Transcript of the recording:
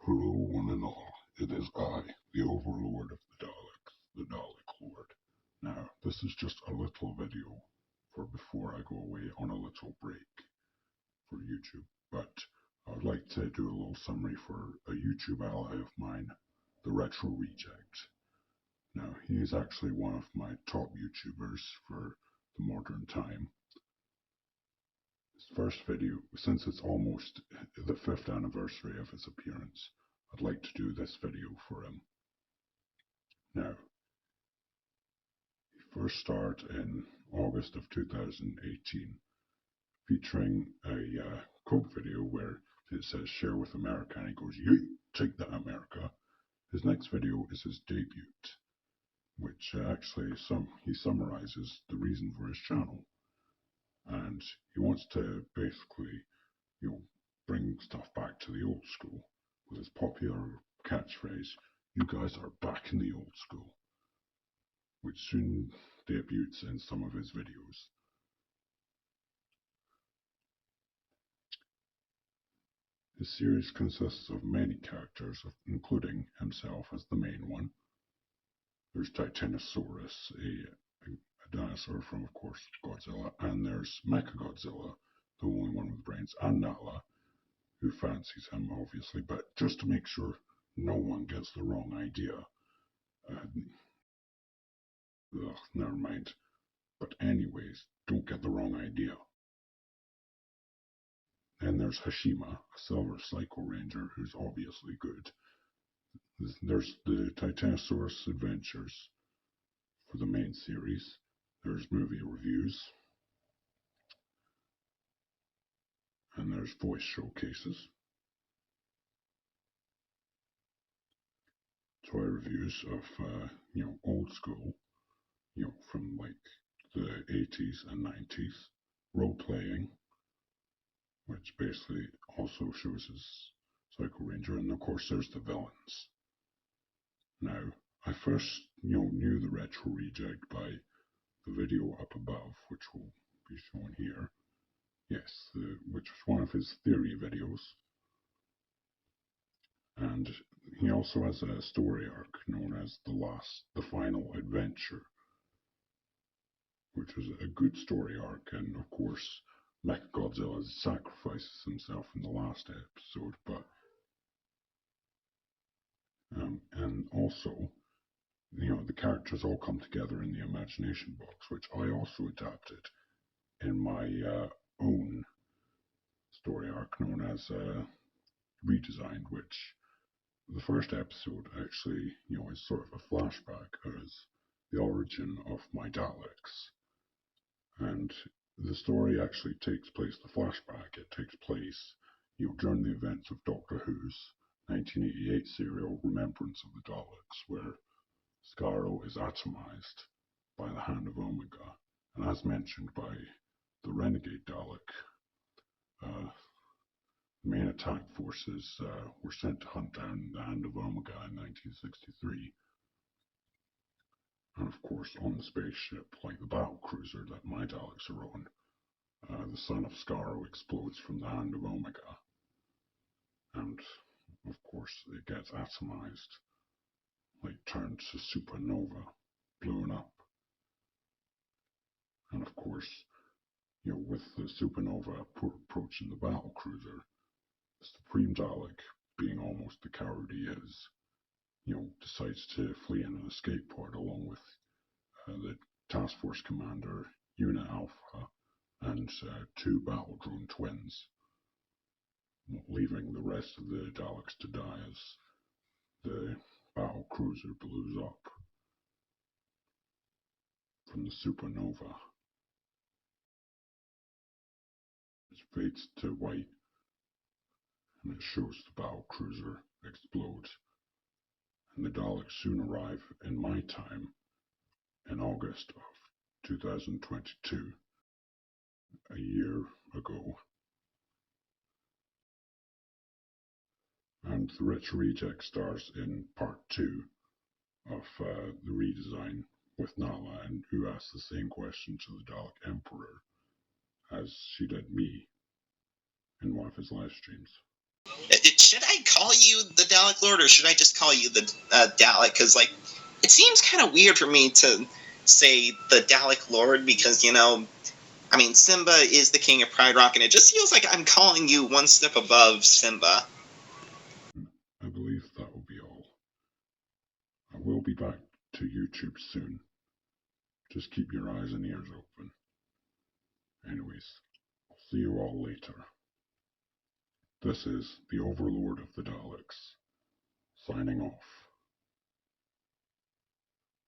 Hello, one and all. It is I, the Overlord of the Daleks, the Dalek Lord. Now, this is just a little video for before I go away on a little break for YouTube, but I would like to do a little summary for a YouTube ally of mine, the Retro Reject. Now, he is actually one of my top YouTubers for the modern time. His first video, since it's almost the 5th anniversary of his appearance, I'd like to do this video for him. Now, he first started in August of 2018, featuring a quote video where it says share with America, and he goes, "Yeet, take that, America." His next video is his debut, which actually he summarizes the reason for his channel. And he wants to basically, bring stuff back to the old school with his popular catchphrase, "You guys are back in the old school," which soon debuts in some of his videos. His series consists of many characters, including himself as the main one. There's Titanosaurus, a dinosaur from, of course, Godzilla, and there's Mechagodzilla, the only one with brains, and Nala, who fancies him, obviously, but just to make sure no one gets the wrong idea. Never mind. But anyways, don't get the wrong idea. Then there's Hashima, a silver Psycho Ranger who's obviously good. There's the Titanosaurus Adventures for the main series. There's movie reviews. And there's voice showcases. Toy reviews of, old school, from like the 80s and 90s. Role playing, which basically also shows his Psycho Ranger. And of course, there's the villains. Now, I first, knew the Retro Reject by the video up above, which will be shown here. Yes, which was one of his theory videos. And he also has a story arc known as The Final Adventure, which was a good story arc, and of course, Mechagodzilla sacrifices himself in the last episode, but and also, the characters all come together in the imagination box, which I also adapted in my own story arc known as Redesigned, which the first episode actually, is sort of a flashback as the origin of my Daleks. And the story actually takes place, the flashback, it takes place, during the events of Doctor Who's 1988 serial Remembrance of the Daleks, where Skaro is atomized by the Hand of Omega. And as mentioned by the Renegade Dalek, main attack forces were sent to hunt down the Hand of Omega in 1963. And of course, on the spaceship, like the battle cruiser that my Daleks are on, the son of Skaro explodes from the Hand of Omega. And of course, it gets atomized, like turned to supernova, blown up. And of course, with the supernova approaching the battle cruiser, the Supreme Dalek, being almost the coward he is, decides to flee in an escape pod along with the task force commander, Unit Alpha, and 2 battle drone twins, leaving the rest of the Daleks to die as the battle cruiser blows up from the supernova. It fades to white, and it shows the battle cruiser explode. And the Daleks soon arrive in my time in August of 2022, a year ago. And the Retro Reject stars in part 2 of the redesign with Nala, and who asks the same question to the Dalek Emperor as she did me in one of his live streams. Should I call you the Dalek Lord, or should I just call you the Dalek? Because, like, it seems kind of weird for me to say the Dalek Lord because, I mean, Simba is the king of Pride Rock, and it just feels like I'm calling you one step above Simba. I believe that will be all. I will be back to YouTube soon. Just keep your eyes and ears open. Anyways, I'll see you all later. This is the Overlord of the Daleks, signing off.